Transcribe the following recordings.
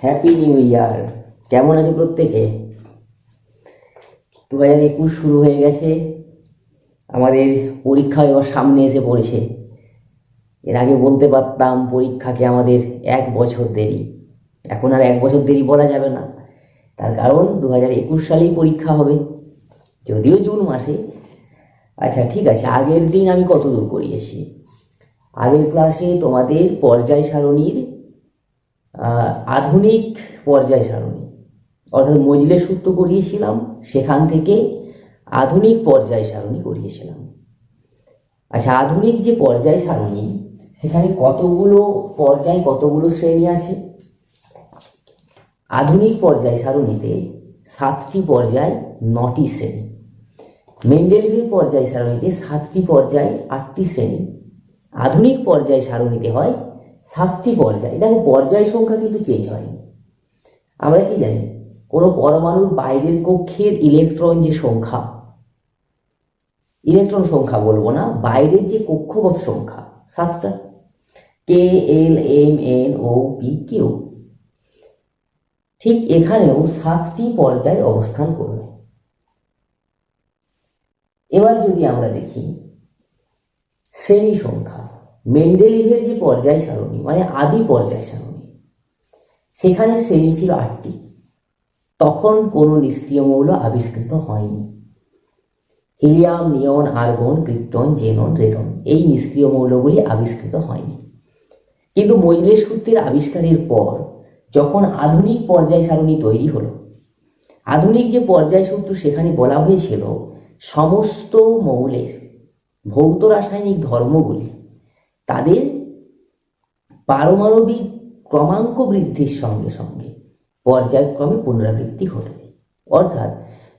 Happy new year. কেমন আছে প্রত্যেকে? 2021 শুরু হয়ে গেছে, আমাদের পরীক্ষা এবার সামনে এসে পড়েছে। এর আগে বলতে পারতাম পরীক্ষাকে আমাদের 1 বছর দেরি, এখন আর 1 বছর দেরি বলা যাবে না। তার কারণ 2021 সালেই পরীক্ষা হবে, যদিও জুন মাসে। আচ্ছা ঠিক আছে, আগের দিন আমি কত দূর করিয়েছি? আগের ক্লাসে তোমাদের পর্যায় সারণীর আধুনিক পর্যায় সারণী অর্থাৎ মজলের সূত্র করিয়েছিলাম, সেখান থেকে আধুনিক পর্যায় সারণী করিয়েছিলাম। আচ্ছা, আধুনিক যে পর্যায় সারণী, সেখানে কতগুলো পর্যায়, কতগুলো শ্রেণী আছে? আধুনিক পর্যায় সারণীতে 7টি পর্যায়, 9টি শ্রেণী। মেন্ডেলিভের পর্যায় সারণীতে 7টি পর্যায়, 8টি শ্রেণী। আধুনিক পর্যায় সারণীতে হয় 7টি পর্যায়। দেখো, পর্যায় সংখ্যা কিন্তু চেঞ্জ হয়নি। আমরা কি জানি, কোনো পরমাণুর বাইরের কক্ষের ইলেকট্রন যে সংখ্যা, ইলেকট্রন সংখ্যা বলবো না, বাইরের যে কক্ষপথ সংখ্যা 7টা, কে, এল, এম, এন, ও, পি, কিউ। ঠিক এখানেও 7টি পর্যায় অবস্থান করবে। এবার যদি আমরা দেখি শ্রেণী সংখ্যা, মেন্ডেলিভের যে পর্যায় সারণী মানে আদি পর্যায় সারণী, সেখানে শ্রেণী ছিল 8টি। তখন কোনো নিষ্ক্রিয় মৌল আবিষ্কৃত হয়নি। হিলিয়াম, নিয়ন, আর্গন, ক্রিপ্টন, জেনন, রেডন, এই নিষ্ক্রিয় মৌলগুলি আবিষ্কৃত হয়নি। কিন্তু মজলের সূত্রের আবিষ্কারের পর যখন আধুনিক পর্যায় সারণী তৈরি হলো, আধুনিক যে পর্যায় সূত্র, সেখানে বলা হয়েছিল সমস্ত মৌলের ভৌত রাসায়নিক ধর্মগুলি তাদের পারমাণবিক ক্রমাঙ্ক বৃদ্ধির সঙ্গে সঙ্গে পর্যায়ক্রমে পুনরাবৃত্তি ঘটবে। অর্থাৎ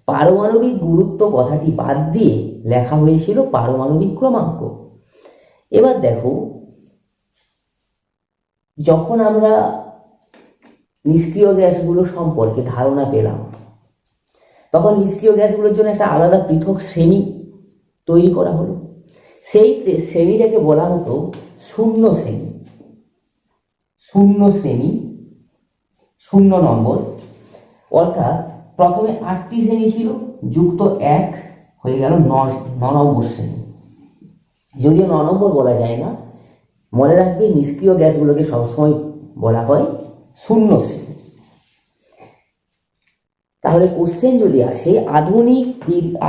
পারমাণবিক গুরুত্ব কথাটি বাদ দিয়ে লেখা হয়েছিল পারমাণবিক ক্রমাঙ্ক। এবার দেখো, যখন আমরা নিষ্ক্রিয় গ্যাসগুলো সম্পর্কে ধারণা পেলাম, তখন নিষ্ক্রিয় গ্যাসগুলোর জন্য একটা আলাদা পৃথক শ্রেণী তৈরি করা হলো। সেই শ্রেণীটাকে বলা হতো শূন্য শ্রেণী। শূন্য শ্রেণী, 0 নম্বর। অর্থাৎ প্রথমে 8টি শ্রেণী ছিল, যুক্ত 1 হয়ে গেল 9 নম্বর শ্রেণী। যদিও 9 নম্বর বলা যায় না, মনে রাখবে নিষ্ক্রিয় গ্যাসগুলোকে সবসময় বলা হয় শূন্য শ্রেণী। তাহলে কোশ্চেন যদি আসে,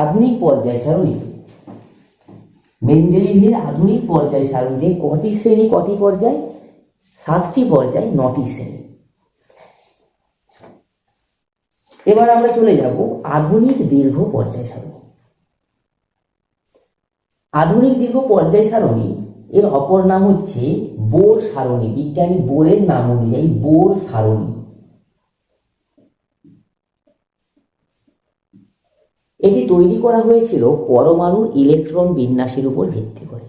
আধুনিক পর্যায় সারণী, মেন্ডেলিভের আধুনিক পর্যায় সারণীতে কটি শ্রেণী, কটি পর্যায়? 7টি পর্যায়, 9টি শ্রেণী। এবার আমরা চলে যাব আধুনিক দীর্ঘ পর্যায় সারণী। আধুনিক দীর্ঘ পর্যায় সারণী এর অপর নাম হচ্ছে বোর সারণী। বিজ্ঞানী বোরের নাম অনুযায়ী বোর সারণী। এটি তৈরি করা হয়েছিল পরমাণুর ইলেকট্রন বিন্যাসের উপর ভিত্তি করে।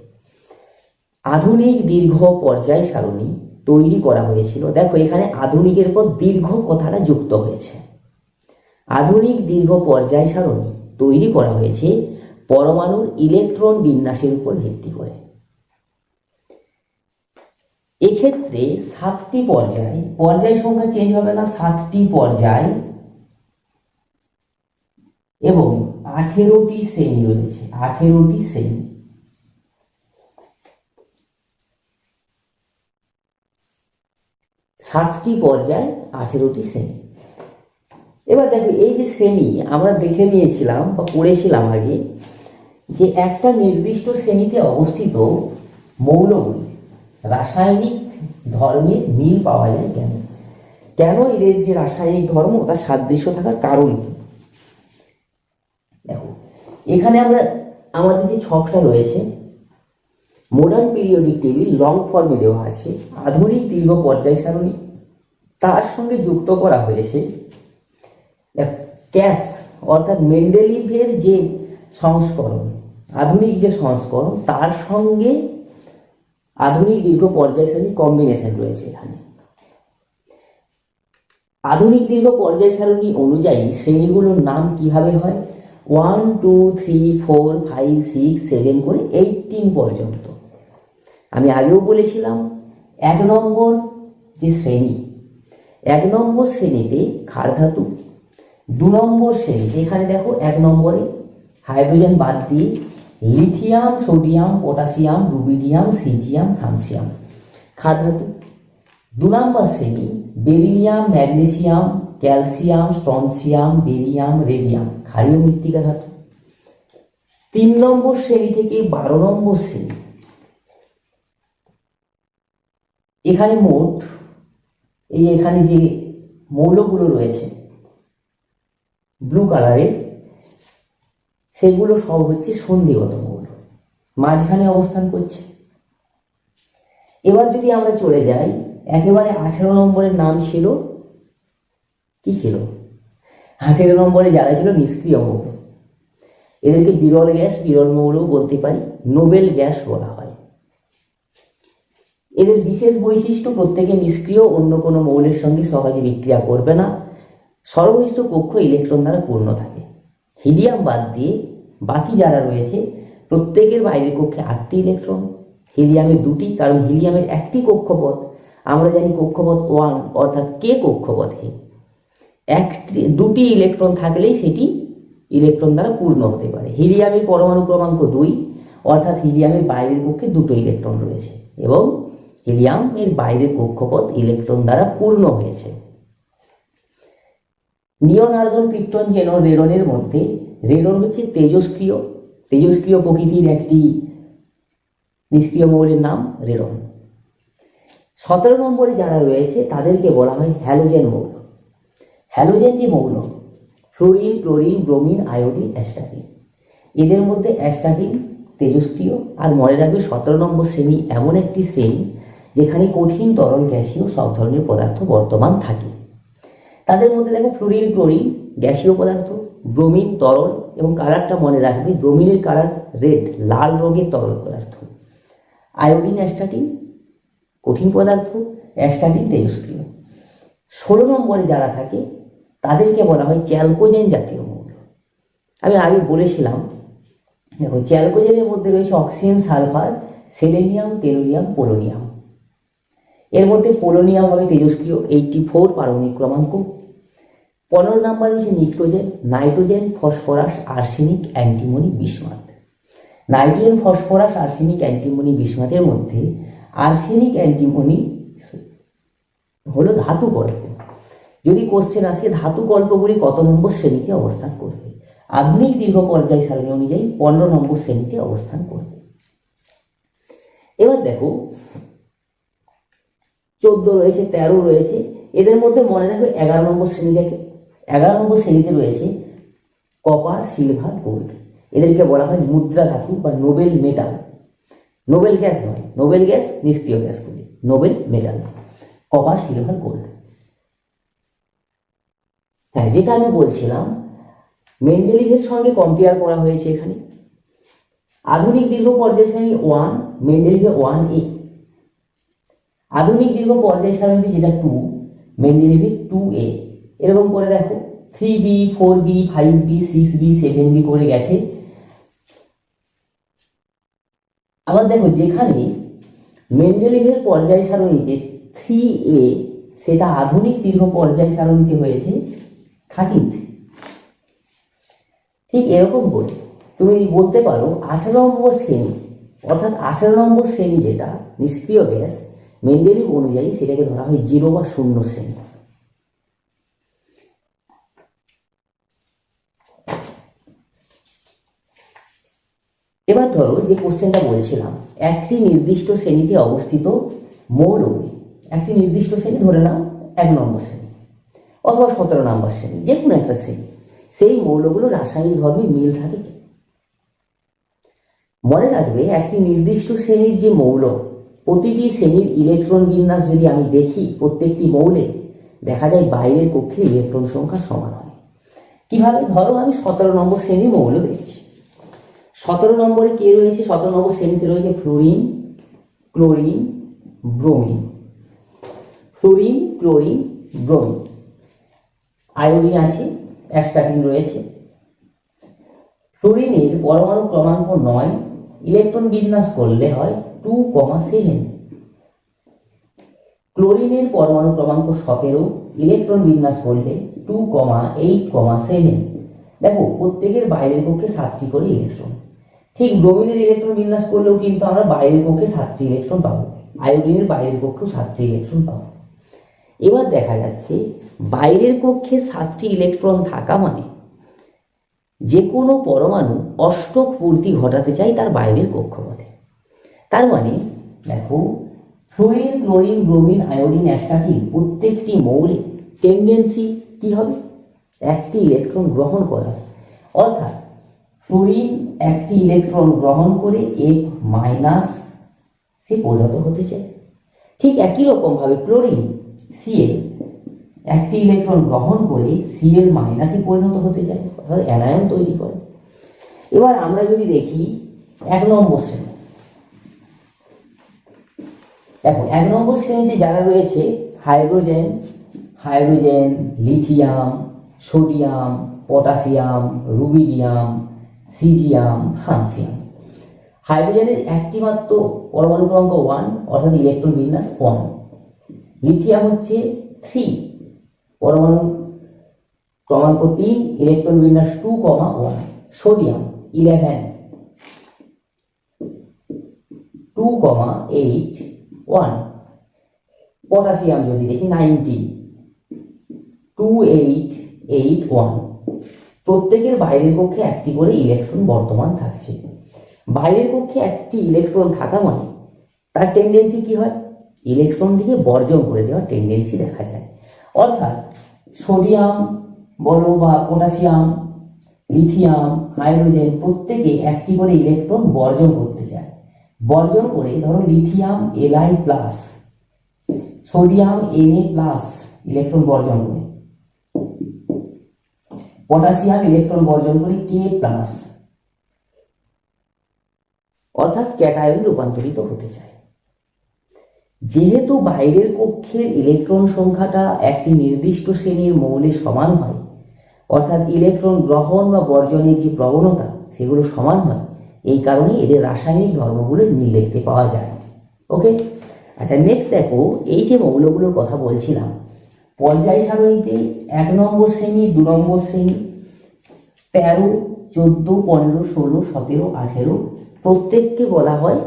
আধুনিক দীর্ঘ পর্যায় সারণী তৈরি করা হয়েছিল, দেখো এখানে আধুনিকের পর দীর্ঘ কথাটা যুক্ত হয়েছে। আধুনিক দীর্ঘ পর্যায় সারণী তৈরি করা হয়েছে পরমাণুর ইলেকট্রন বিন্যাসের উপর ভিত্তি করে। এক্ষেত্রে 7টি পর্যায়, পর্যায় সংখ্যা চেঞ্জ হবে না, 7টি পর্যায় এবং 18টি শ্রেণী রয়েছে। 18টি শ্রেণী। সাতটি পর্যায়, 18টি শ্রেণী। এবার দেখো, এই যে শ্রেণী আমরা দেখে নিয়েছিলাম বা পড়েছিলাম আগে, যে একটা নির্দিষ্ট শ্রেণীতে অবস্থিত মৌলগুলি রাসায়নিক ধর্মের মিল পাওয়া যায় কেন? কেন এদের যে রাসায়নিক ধর্ম, তার সাদৃশ্য থাকার কারণ কি? দেখো, এখানে আমাদের যে ছকটা রয়েছে, মডার্ন পিরিয়ডিক টেবিল লং ফর্মে দেওয়া আছে আধুনিক দীর্ঘ পর্যায় সারণী। তার সঙ্গে যুক্ত করা হয়েছে ক্যাস অর্থাৎ মেন্ডেলিভের যে সংস্করণ, আধুনিক যে সংস্করণ, তার সঙ্গে আধুনিক দীর্ঘ পর্যায় সারণী কম্বিনেশন রয়েছে এখানে। আধুনিক দীর্ঘ পর্যায় সারণী অনুযায়ী শ্রেণীগুলোর নাম কিভাবে হয়? 1, 2, 3, 4, 5, 6, 7 করে 18 পর্যন্ত। আমি আগেও বলেছিলাম 1 নম্বর যে শ্রেণী, 1 নম্বর শ্রেণীতে ক্ষার ধাতু, 2 নম্বর শ্রেণীতে এখানে দেখো 1 নম্বরে হাইড্রোজেন বাদ দিয়ে lithium, sodium, potassium, rubidium, caesium, francium ক্ষার ধাতু। 2 নম্বর শ্রেণী beryllium, magnesium, calcium, strontium, barium, radium ক্ষারীয় মৃত্তিকা ধাতু। 3 নম্বর শ্রেণী থেকে 12 নম্বর শ্রেণী, এখানে মোট এখানে যে মৌলগুলো রয়েছে ব্লু কালারের, সেগুলো সব হচ্ছে সন্ধিগত মৌল, মাঝখানে অবস্থান করছে। এবার যদি আমরা চলে যাই, একেবারে 18 নম্বরের নাম ছিল কি ছিল, 18 নম্বরে যারা ছিল নিষ্ক্রিয় মৌল, এদেরকে বিরল গ্যাস, বিরল মৌলও বলতে পারি, নোবেল গ্যাস বলা হয়। এদের বিশেষ বৈশিষ্ট্য, প্রত্যেকে নিষ্ক্রিয়, অন্য কোনো মৌলের সঙ্গে সহজে বিক্রিয়া করবে না, সর্বনিষ্ঠ কক্ষ ইলেকট্রন দ্বারা পূর্ণ থাকে। হিলিয়াম বাদ দিয়ে বাকি যারা রয়েছে প্রত্যেকের বাইরের কক্ষে 8টি ইলেকট্রন, হিলিয়ামের 2টি, কারণ হিলিয়ামের একটি কক্ষপথ আমরা জানি কক্ষপথ 1 অর্থাৎ কে কক্ষপথে 2টি ইলেকট্রন থাকলেই সেটি ইলেকট্রন দ্বারা পূর্ণ হতে পারে। হিলিয়ামের পরমাণু ক্রমাঙ্ক 2 অর্থাৎ হিলিয়ামের বাইরের কক্ষে 2টো ইলেকট্রন রয়েছে এবং হিলিয়ামের বাইরের কক্ষপথ ইলেকট্রন দ্বারা পূর্ণ হয়েছে। নিয়ন, আর্গন, ক্রিপ্টন, জেনন, রেডনের মধ্যে রেডন হচ্ছে তেজস্ক্রিয় প্রকৃতির একটি নিষ্ক্রিয় মৌলের নাম রেডন। 17 নম্বরে যারা রয়েছে তাদেরকে বলা হয় হ্যালোজেন মৌল। হ্যালোজেন যে মৌল, fluorine, chlorine, bromine, iodine, astatine, এদের মধ্যে অ্যাস্টাটিন তেজস্ক্রিয়। আর মনে রাখবে 17 নম্বর শ্রেণী এমন একটি শ্রেণী যেখানে কঠিন, তরল, গ্যাসীয় সব ধরনের পদার্থ বর্তমান থাকে। তাদের মধ্যে দেখো ফ্লোরিন, ক্লোরিন গ্যাসীয় পদার্থ, ব্রোমিন তরল, এবং কালারটা মনে রাখবে, ব্রোমিনের কালার রেড, লাল রঙের তরল পদার্থ। আয়োডিন, অ্যাস্টাটিন কঠিন পদার্থ, অ্যাস্টাটিন তেজস্ক্রিয়। 16 নম্বরে যারা থাকে তাদেরকে বলা হয় চ্যালকোজেন জাতীয় মৌল। আমি আগে বলেছিলাম, দেখো চ্যালকোজেনের মধ্যে রয়েছে oxygen, sulphur, selenium, tellurium, polonium. এর মধ্যে পোলোনিয়াম হবে তেজস্ক্রিয়, 84 পারমাণবিক ক্রমাঙ্ক। 15 নম্বরে রয়েছে nitrogen, nitrogen, phosphorus, arsenic, antimony, bismuth. Nitrogen, phosphorus, arsenic, antimony, বিসমাথের মধ্যে আর্সেনিক, অ্যান্টিমনি হলো ধাতু কল্প। যদি কোশ্চেন আসে ধাতু কল্পগুলি কত নম্বর শ্রেণীতে অবস্থান করবে, আধুনিক দীর্ঘ পর্যায় সারণী অনুযায়ী 15 নম্বর শ্রেণীতে অবস্থান করবে। এবার দেখো 14 রয়েছে, 13 রয়েছে, এদের মধ্যে মনে রাখবে 11 নম্বর শ্রেণীটাকে। 11 নম্বর শ্রেণীতে রয়েছে কপার, সিলভার, গোল্ড। এদেরকে বলা হয় মুদ্রা ধাতু বা নোবেল মেটাল। নোবেল গ্যাস নয়, নোবেল গ্যাস নিষ্ক্রিয় গ্যাসগুলি, noble metal, copper, silver, gold. হ্যাঁ, যেটা আমি বলছিলাম মেন্ডেলিভের সঙ্গে কম্পেয়ার করা হয়েছে এখানে। আধুনিক দীর্ঘ পর্যায় সারণী 1, মেন্ডেলিভে 1A। আধুনিক দীর্ঘ পর্যায় সারণীতে যেটা 2, মেন্ডেলিভে 2A। এরকম করে দেখো 3B, 4B, 5B, 6B, 7B করে গেছে। আবার দেখো যেখানে মেন্ডেলিভের পর্যায় সারণীতে 3A, সেটা আধুনিক দীর্ঘ পর্যায় সারণীতে হয়েছে 13th। ঠিক এরকম করে তুমি বলতে পারো 18 নম্বর শ্রেণী, অর্থাৎ 18 নম্বর শ্রেণী যেটা নিষ্ক্রিয় গ্যাস, মেন্ডেলিভ অনুযায়ী সেটাকে ধরা হয় 0 বা 0 শ্রেণী। এবার ধরো যে কোশ্চেনটা বলছিলাম, একটি নির্দিষ্ট শ্রেণীতে অবস্থিত মৌলগুলি, একটি নির্দিষ্ট শ্রেণী ধরে নাও 1 নম্বর শ্রেণী অথবা 17 নম্বর শ্রেণী, যে কোনো একটা শ্রেণী, সেই মৌলগুলো রাসায়নিক ধর্মে মিল থাকে। মনে রাখবে একটি নির্দিষ্ট শ্রেণীর যে মৌল, প্রতিটি শ্রেণীর ইলেকট্রন বিন্যাস যদি আমি দেখি, প্রত্যেকটি মৌলে দেখা যায় বাইরের কক্ষে ইলেকট্রন সংখ্যা সমান হয়। কিভাবে? ধরো আমি 17 নম্বর শ্রেণীর মৌল দেখছি। 17 নম্বরে কে রয়েছে? 17 নম্বর শ্রেণীতে রয়েছে fluorine, chlorine, bromine. Fluorine, chlorine, bromine. Iodine আছে, অ্যাস্টাটিন রয়েছে। ফ্লোরিনের পরমাণু ক্রমাঙ্ক 9, ইলেকট্রন বিন্যাস করলে হয় 2,7। ক্লোরিনের পরমাণু ক্রমাঙ্ক 17, ইলেকট্রন বিন্যাস করলে 2,8,7, দেখো প্রত্যেকের বাইরের কক্ষে 7টি করে ইলেকট্রন। ঠিক ব্রোমিনের ইলেকট্রন বিন্যাস করলেও কিন্তু আমরা বাইরের কক্ষে 7টি ইলেকট্রন পাবো, আয়োডিনের বাইরের কক্ষেও 7টি ইলেকট্রন পাবো। এবার দেখা যাচ্ছে বাইরের কক্ষে 7টি ইলেকট্রন থাকা মানে যে কোনো পরমাণু অষ্টক পূর্তি ঘটাতে চাই তার বাইরের কক্ষপথে। তার মানে দেখো fluorine, chlorine, bromine, iodine, astatine প্রত্যেকটি মৌলের টেন্ডেন্সি কি হবে? একটি ইলেকট্রন গ্রহণ করা। অর্থাৎ ফ্লোরিন একটি ইলেকট্রন গ্রহণ করে F মাইনাস সে পরিণত হতে চায়। ঠিক একই রকমভাবে ক্লোরিন Cl একটি ইলেকট্রন গ্রহণ করে Cl মাইনাসে পরিণত হতে যায়, অর্থাৎ অ্যানায়ন তৈরি করে। এবার আমরা যদি দেখি 1 নম্বর শ্রেণী, দেখো 1 নম্বর শ্রেণীতে যারা রয়েছে hydrogen, lithium, sodium, potassium, rubidium, caesium, francium. হাইড্রোজেনের একটি মাত্র পরমাণু ক্রমাঙ্ক 1, অর্থাৎ ইলেকট্রন বিন্যাস 1। লিথিয়াম হচ্ছে 3, পরমাণু ক্রমাঙ্ক 3, ইলেকট্রন বিন্যাস 2,1। সোডিয়াম 11, 2,8,1। পটাশিয়াম যদি দেখি 19, 2,8,8,1। প্রত্যেকের বাইরের কক্ষে একটি করে ইলেকট্রন বর্তমান থাকছে। বাইরের কক্ষে একটি ইলেকট্রন থাকা মানে তার টেন্ডেন্সি কি হয়? ইলেকট্রনটিকে বর্জন করে দেওয়ার টেন্ডেন্সি দেখা যায়। অর্থাৎ সোডিয়াম বলো বা পটাশিয়াম, লিথিয়াম, হাইড্রোজেন প্রত্যেকে একটি করে ইলেকট্রন বর্জন করতে চায়। বর্জন করে ধরো lithium Li plus, sodium Na plus electron বর্জন করে, পটাশিয়াম ইলেকট্রন বর্জন করে K প্লাস, অর্থাৎ ক্যাটায়ন রূপান্তরিত হতে চায়। যেহেতু বাইরের কক্ষের ইলেকট্রন সংখ্যাটা একটি নির্দিষ্ট শ্রেণীর মৌলের সমান হয়, অর্থাৎ ইলেকট্রন গ্রহণ বা বর্জনের যে প্রবণতা সেগুলো সমান হয়, এই কারণে এদের রাসায়নিক ধর্মগুলো মিল দেখতে পাওয়া যায়। ওকে, আচ্ছা নেক্সট দেখো, এই যে মৌলগুলোর কথা বলছিলাম পর্যায় সারণীতে 1 নম্বর শ্রেণী, 2 নম্বর শ্রেণী, 13, 14, 15, 16, 17, 18 প্রত্যেককে বলা হয়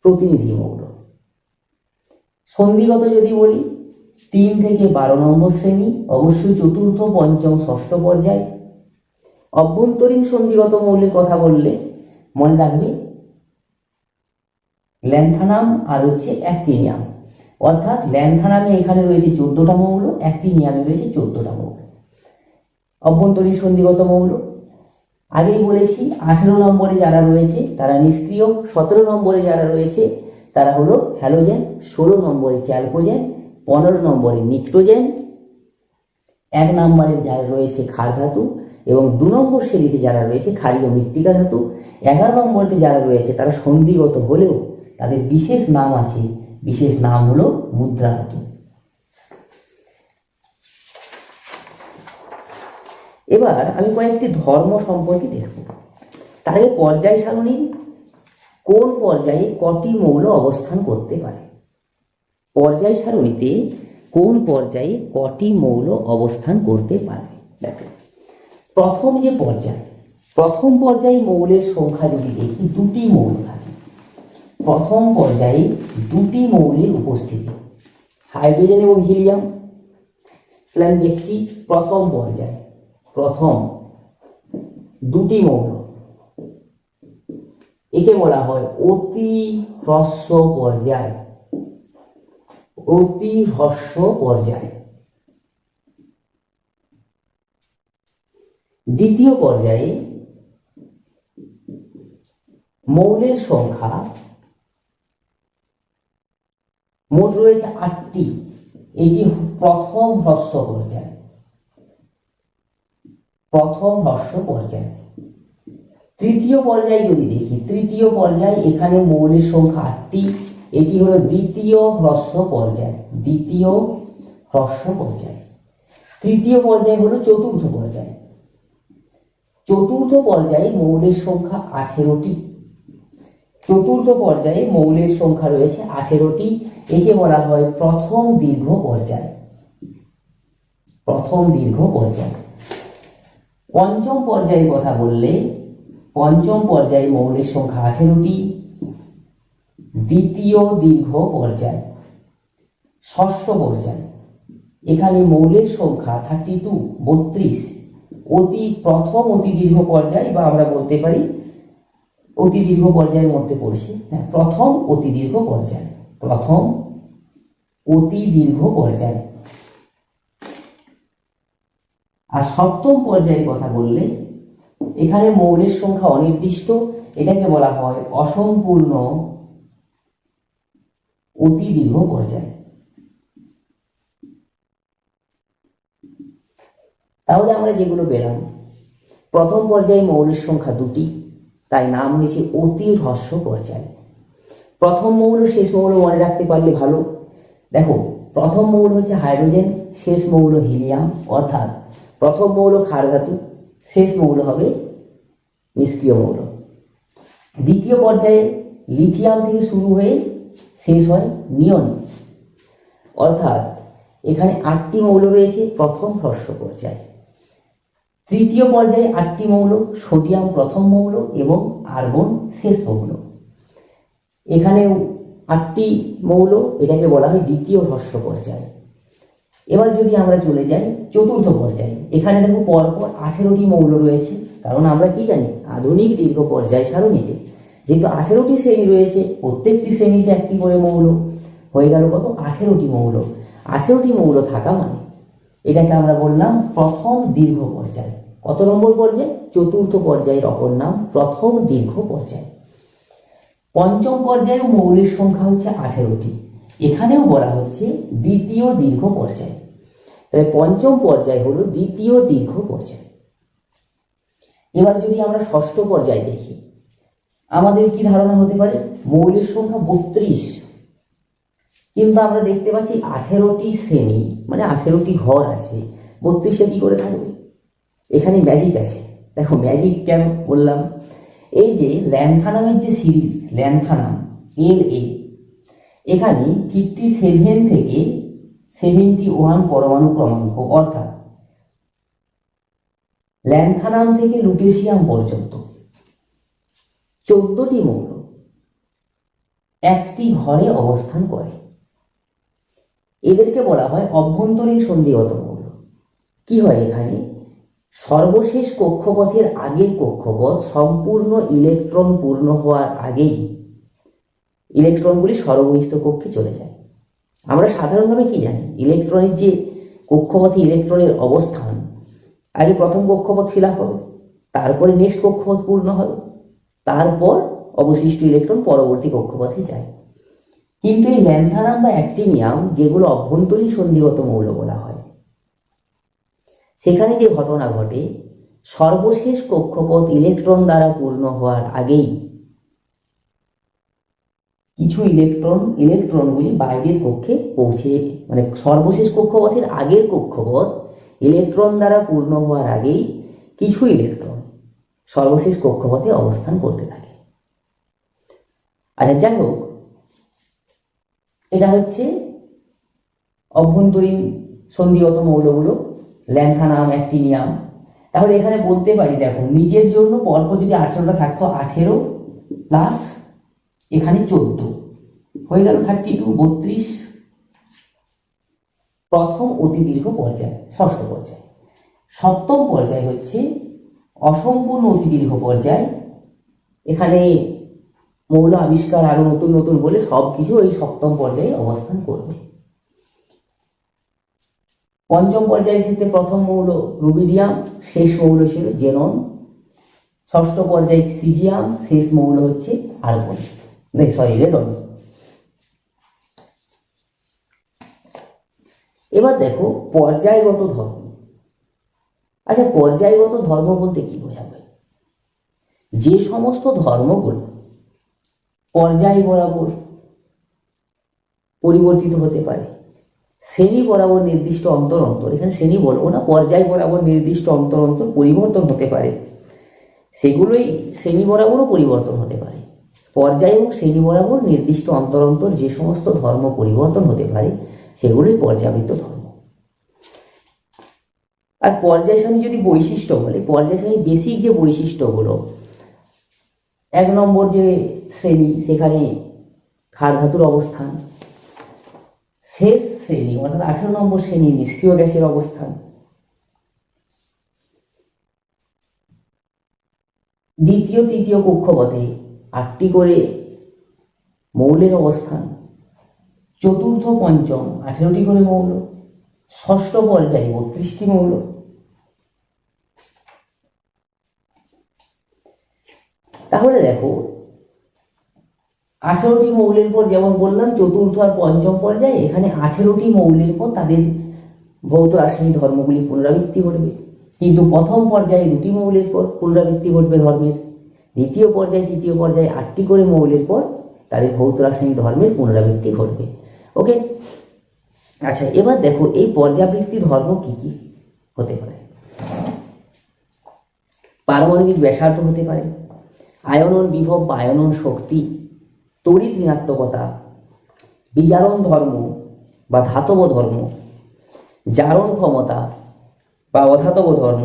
প্রতিনিধি মৌল। সন্ধিগত যদি বলি 3 থেকে 12 নম্বর শ্রেণী, অবশ্যই চতুর্থ, পঞ্চম, ষষ্ঠ পর্যায়। অভ্যন্তরীণ সন্ধিগত মৌলের কথা বললে মনে রাখবে ল্যান্থানাম আর হচ্ছে অ্যাক্টিনিয়াম, অর্থাৎ ল্যান্থানামে এখানে রয়েছে 14টা মৌল, অ্যাক্টিনিয়ামে রয়েছে 14টা মৌল। অভ্যন্তরীণ সন্ধিগত মৌল আগেই বলেছি 18 নম্বরে যারা রয়েছে তারা নিষ্ক্রিয়, 17 নম্বরে যারা রয়েছে তারা হলো হ্যালোজেন, 16 নম্বরে চ্যালকোজেন, 15 নম্বরে নিক্টোজেন, 1 নম্বরে যারা রয়েছে ক্ষার ধাতু, এবং 2 নম্বর শ্রেণীতে যারা রয়েছে ক্ষারীয় মৃত্তিকা ধাতু। 11 নম্বরে যারা রয়েছে তারা সন্ধিগত হলেও তাদের বিশেষ নাম আছে, বিশেষ নাম হলো মুদ্রা ধাতু। এবার আমি কয়েকটি ধর্ম সম্পর্কে দেখব। তার আগে পর্যায় সারণীর কোন পর্যায়ে কটি মৌল অবস্থান করতে পারে? পর্যায় সারণীতে কোন পর্যায়ে কটি মৌল অবস্থান করতে পারে? দেখো, প্রথম যে পর্যায়, প্রথম পর্যায়ে মৌলের সংখ্যা যদি দেখি 2টি মৌল থাকে। প্রথম পর্যায়ে 2টি মৌলের উপস্থিতি, হাইড্রোজেন এবং হিলিয়াম। তাহলে আমি দেখছি প্রথম পর্যায়ে প্রথম 2টি মৌল, একে বলা হয় অতি হ্রস্ব পর্যায়। অতি হ্রস্ব পর্যায়। দ্বিতীয় পর্যায়ে মৌলের সংখ্যা মোট রয়েছে 8টি, এটি প্রথম হ্রস্ব পর্যায়। প্রথম হ্রস্ব পর্যায়। তৃতীয় পর্যায়ে যদি দেখি, তৃতীয় পর্যায়ে এখানে মৌলের সংখ্যা 8টি, এটি হলো দ্বিতীয় হ্রস্ব পর্যায়। দ্বিতীয় হ্রস্ব পর্যায়। তৃতীয় পর্যায় হলো চতুর্থ পর্যায়। চতুর্থ পর্যায়ে মৌলের সংখ্যা 18টি। চতুর্থ পর্যায়ে মৌলের সংখ্যা রয়েছে 18টি, একে বলা হয় প্রথম দীর্ঘ পর্যায়। প্রথম দীর্ঘ পর্যায়। পঞ্চম পর্যায়ের কথা বললে পঞ্চম পর্যায়ে মৌলের সংখ্যা 18টি, দ্বিতীয় দীর্ঘ পর্যায়। ষষ্ঠ পর্যায়, এখানে মৌলের সংখ্যা 32 প্রথম অতি দীর্ঘ পর্যায়, বা আমরা বলতে পারি অতি দীর্ঘ পর্যায়ের মধ্যে পড়ছে। হ্যাঁ, প্রথম অতি দীর্ঘ পর্যায়, প্রথম অতি দীর্ঘ পর্যায়। আর সপ্তম পর্যায়ের কথা বললে এখানে মৌলের সংখ্যা অনির্দিষ্ট, এটাকে বলা হয় অসম্পূর্ণ অতি দীর্ঘ পর্যায়। তাহলে আমরা যেগুলো পেলাম, প্রথম পর্যায়ে মৌলের সংখ্যা 2টি, তাই নাম হয়েছে অতি হ্রস্ব পর্যায়। প্রথম মৌল শেষ মৌল মনে রাখতে পারলে ভালো। দেখো, প্রথম মৌল হচ্ছে হাইড্রোজেন, শেষ মৌল হিলিয়াম, অর্থাৎ প্রথম মৌল ক্ষার ধাতু, শেষ মৌল হবে নিষ্ক্রিয় মৌল। দ্বিতীয় পর্যায়ে লিথিয়াম থেকে শুরু হয়ে শেষ হয় নিয়ন, অর্থাৎ এখানে 8টি মৌল রয়েছে প্রথম হ্রস্ব পর্যায়ে। তৃতীয় পর্যায়ে 8টি মৌল, সোডিয়াম প্রথম মৌল এবং আর্গন শেষ মৌল। এখানেও 8টি মৌল, এটাকে বলা হয় দ্বিতীয় হ্রস্ব পর্যায়। এবার যদি আমরা চলে যাই চতুর্থ পর্যায়ে, এখানে দেখো পরপর 18টি মৌল রয়েছে, কারণ আমরা কি জানি আধুনিক দীর্ঘ পর্যায় সারণীতে যেহেতু 18টি শ্রেণী রয়েছে, প্রত্যেকটি শ্রেণীতে একটি করে মৌল, হয়ে গেল কত 18টি মৌল। 18টি মৌল থাকা মানে এটাকে আমরা বললাম প্রথম দীর্ঘ পর্যায়। কত নম্বর পর্যায়? চতুর্থ পর্যায়ের অপর নাম প্রথম দীর্ঘ পর্যায়। পঞ্চম পর্যায়ে মৌলের সংখ্যা হচ্ছে 18টি, এখানেও বলা হচ্ছে দ্বিতীয় দীর্ঘ পর্যায়। তবে পঞ্চম পর্যায় হলো দ্বিতীয় দীর্ঘ পর্যায়। এবার যদি আমরা ষষ্ঠ পর্যায় দেখি, আমাদের কি ধারণা হতে পারে? মৌলের সংখ্যা 32, কিন্তু আমরা দেখতে পাচ্ছি 18টি শ্রেণী, মানে 18টি ঘর আছে, 32টা কি করে থাকবে? এখানে ম্যাজিক আছে। দেখো ম্যাজিক কেন বললাম, এই যে ল্যান্থানামের যে সিরিজ ল্যান্থানাম LA, এখানে 57 থেকে 71 পরমাণু ক্রমাঙ্ক, অর্থাৎ ল্যান্থানাম থেকে লুটেশিয়াম পর্যন্ত 14টি মৌল একটি ঘরে অবস্থান করে। এদেরকে বলা হয় অভ্যন্তরীণ সন্ধিগত মৌল। কি হয় এখানে? সর্বশেষ কক্ষপথের আগের কক্ষপথ সম্পূর্ণ ইলেকট্রন পূর্ণ হওয়ার আগেই ইলেকট্রনগুলি সর্ববহিস্থ কক্ষে চলে যায়। আমরা সাধারণভাবে কি জানি, ইলেকট্রনের যে কক্ষপথে ইলেকট্রনের অবস্থান, আগে প্রথম কক্ষপথ ফিল আপ হবে, তারপরে নেক্সট কক্ষপথ পূর্ণ হবে, তারপর অবশিষ্ট ইলেকট্রন পরবর্তী কক্ষপথে যায়। কিন্তু এই ল্যান্থানাম বা অ্যাক্টিনিয়াম, যেগুলো অভ্যন্তরীণ সন্ধিগত মৌল বলা হয়, সেখানে যে ঘটনা ঘটে, সর্বশেষ কক্ষপথ ইলেকট্রন দ্বারা পূর্ণ হওয়ার আগেই কিছু ইলেকট্রনগুলি বাইরের কক্ষে পৌঁছে, মানে সর্বশেষ কক্ষপথের আগের কক্ষপথ ইলেকট্রন দ্বারা পূর্ণ হওয়ার আগেই কিছু ইলেকট্রন সর্বশেষ কক্ষপথে অবস্থান করতে থাকে। আচ্ছা, যাই হোক, এটা হচ্ছে অভ্যন্তরীণ সন্ধিগত মৌলগুলো, ল্যান্থানাম, অ্যাক্টিনিয়াম। তাহলে এখানে বলতে পারি, দেখো নিজের জন্য পরপর যদি 18টা থাকতো, 18 প্লাস এখানে 14 হয়ে গেল 32, 32। প্রথম অতি দীর্ঘ পর্যায়, ষষ্ঠ পর্যায়। সপ্তম পর্যায় হচ্ছে অসম্পূর্ণ অতি দীর্ঘ পর্যায়। এখানে মৌল আবিষ্কার আরো নতুন নতুন বলে সবকিছু এই সপ্তম পর্যায়ে অবস্থান করবে। পঞ্চম পর্যায়ের ক্ষেত্রে প্রথম মৌল রুবিডিয়াম, শেষ মৌল ছিল জেনন। ষষ্ঠ পর্যায়ে সিজিয়াম, শেষ মৌল হচ্ছে আর্গন, রেডন। এবার দেখো পর্যায়গত ধর্ম। আচ্ছা, পর্যায়গত ধর্ম বলতে কি বোঝাবে? যে সমস্ত ধর্মগুলো পর্যায় বরাবর পরিবর্তিত হতে পারে, শ্রেণী বরাবর নির্দিষ্ট অন্তর অন্তর, এখানে শ্রেণী বলবো না, পর্যায় বরাবর নির্দিষ্ট অন্তর অন্তর পরিবর্তন হতে পারে, সেগুলোই শ্রেণী বরাবরও পরিবর্তন হতে পারে। পর্যায় এবং শ্রেণী বরাবর নির্দিষ্ট অন্তর অন্তর যে সমস্ত ধর্ম পরিবর্তন হতে পারে, সেগুলোই পর্যাবৃত্ত ধর্ম। আর পর্যায় সারণী যদি বৈশিষ্ট্য বলে, পর্যায় সারণীর বেসিক যে বৈশিষ্ট্যগুলো, 1 নম্বর যে শ্রেণী সেখানে ক্ষার ধাতুর অবস্থান, শেষ শ্রেণী অর্থাৎ 18 নম্বর শ্রেণী নিষ্ক্রিয় গ্যাসের অবস্থান, দ্বিতীয় তৃতীয় কক্ষপথে 8টি করে মৌলের অবস্থান, চতুর্থ পঞ্চম 18টি করে মৌল, ষষ্ঠ পর্যায়ে 32টি মৌল। তাহলে দেখো 18টি মৌলের পর যেমন বললাম চতুর্থ আর পঞ্চম পর্যায়ে, এখানে 18টি মৌলের পর তাদের ভৌত রাসায়নিক ধর্মগুলি পুনরাবৃত্তি ঘটবে। কিন্তু প্রথম পর্যায়ে 2টি মৌলের পর পুনরাবৃত্তি ঘটবে ধর্মের, দ্বিতীয় পর্যায়ে তৃতীয় পর্যায়ে 8টি করে মৌলের পর তাদের ভৌত রাসায়নিক ধর্মের পুনরাবৃত্তি ঘটবে। ওকে, আচ্ছা এবার দেখো এই পর্যাবৃত্তি ধর্ম কি কি হতে পারে। পারমাণবিক ব্যাসার্ধ হতে পারে, আয়নন বিভব বা আয়নন শক্তি, তড়িৎ ঋণাত্মকতা, বিজারণ ধর্ম বা ধাতব ধর্ম, জারণ ক্ষমতা বা অধাতব ধর্ম।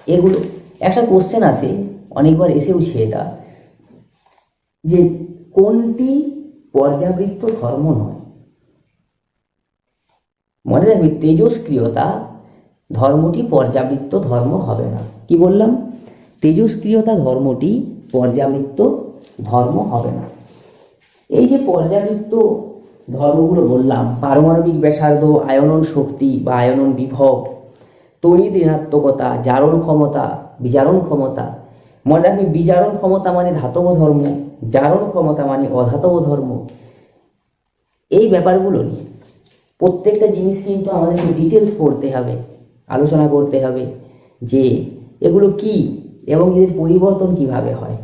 এগুলো একটা কোশ্চেন আসে, অনেকবার এসেওছে এটা, যে কোনটি পর্যাবৃত্ত ধর্ম নয়। মনে রাখবে তেজস্ক্রিয়তা ধর্মটি পর্যাবৃত্ত ধর্ম হবে না। কি বললাম? তেজস্ক্রিয়তা ধর্মটি পর্যাবৃত্ত ধর্ম হবে না। এই যে পর্যাবৃত্ত ধর্মগুলো বললাম, পারমাণবিক ব্যাসার্ধ, আয়নন শক্তি বা আয়নন বিভব, তড়িৎ ঋণাত্মকতা, জারণ ক্ষমতা, বিজারণ ক্ষমতা। মনে রাখবে বিজারণ ক্ষমতা মানে ধাতব ধর্ম, জারণ ক্ষমতা মানে অধাতব ধর্ম। এই ব্যাপারগুলো নিয়ে প্রত্যেকটা জিনিস কিন্তু আমাদেরকে ডিটেলস পড়তে হবে, আলোচনা করতে হবে যে এগুলো কি এবং এদের পরিবর্তন কিভাবে হয়।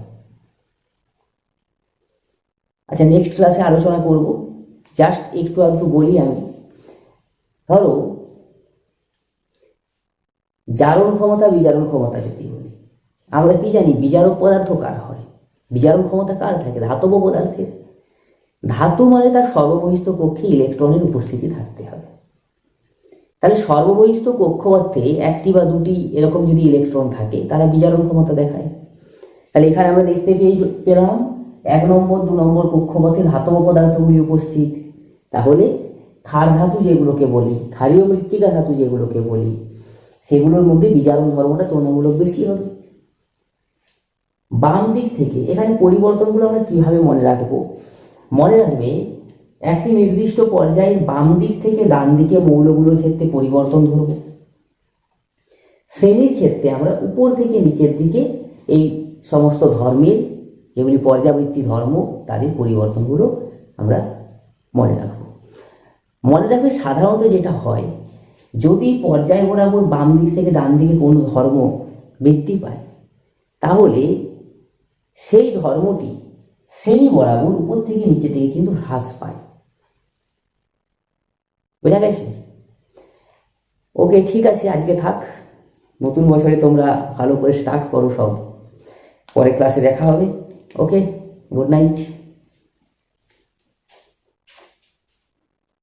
আচ্ছা নেক্সট ক্লাসে আলোচনা করব, জাস্ট একটু আধটু বলি আমি। ধরো জারণ ক্ষমতা বিজারণ ক্ষমতা যদি বলি, আমরা কি জানি বিজারক পদার্থ কার হয়, বিজারণ ক্ষমতা কার থাকে? ধাতব পদার্থের। ধাতু মানে তার সর্ববহিস্থ কক্ষে ইলেকট্রনের উপস্থিতি থাকতে হবে। তাহলে সর্ববহিস্থ কক্ষপথে 1টি বা 2টি এরকম যদি ইলেকট্রন থাকে তারা বিজারণ ক্ষমতা দেখায়। তাহলে এখানে আমরা দেখতে পেলাম 1 নম্বর 2 নম্বর কক্ষপথে ধাতব পদার্থগুলি উপস্থিত। তাহলে ক্ষার ধাতু যেগুলোকে বলি, ক্ষারীয় মৃত্তিকা ধাতু যেগুলোকে বলি, সেগুলোর মধ্যে বিজারণ ধর্মটা তুলনামূলক বেশি হবে। বাম দিক থেকে এখানে পরিবর্তনগুলো আমরা কিভাবে মনে রাখবো? মনে রাখবে একটি নির্দিষ্ট পর্যায়ের বাম দিক থেকে ডান দিকে মৌলগুলোর ক্ষেত্রে পরিবর্তন ধরব। শ্রেণীর ক্ষেত্রে আমরা উপর থেকে নিচের দিকে এই সমস্ত ধর্মের যেগুলি পর্যাবৃত্তি ধর্ম তাদের পরিবর্তনগুলো আমরা মনে রাখব। মনে রাখবে সাধারণত যেটা হয়, যদি পর্যায় বরাবর বাম দিক থেকে ডান দিকে কোনো ধর্ম বৃদ্ধি পায়, তাহলে সেই ধর্মটি শ্রেণী বরাবর উপর থেকে নিচে থেকে কিন্তু হ্রাস পায়। বোঝা গেছে? ওকে, ঠিক আছে, আজকে থাক। নতুন বছরে তোমরা ভালো করে স্টার্ট করো সব, পরের ক্লাসে দেখা হবে। ওকে, গুড নাইট।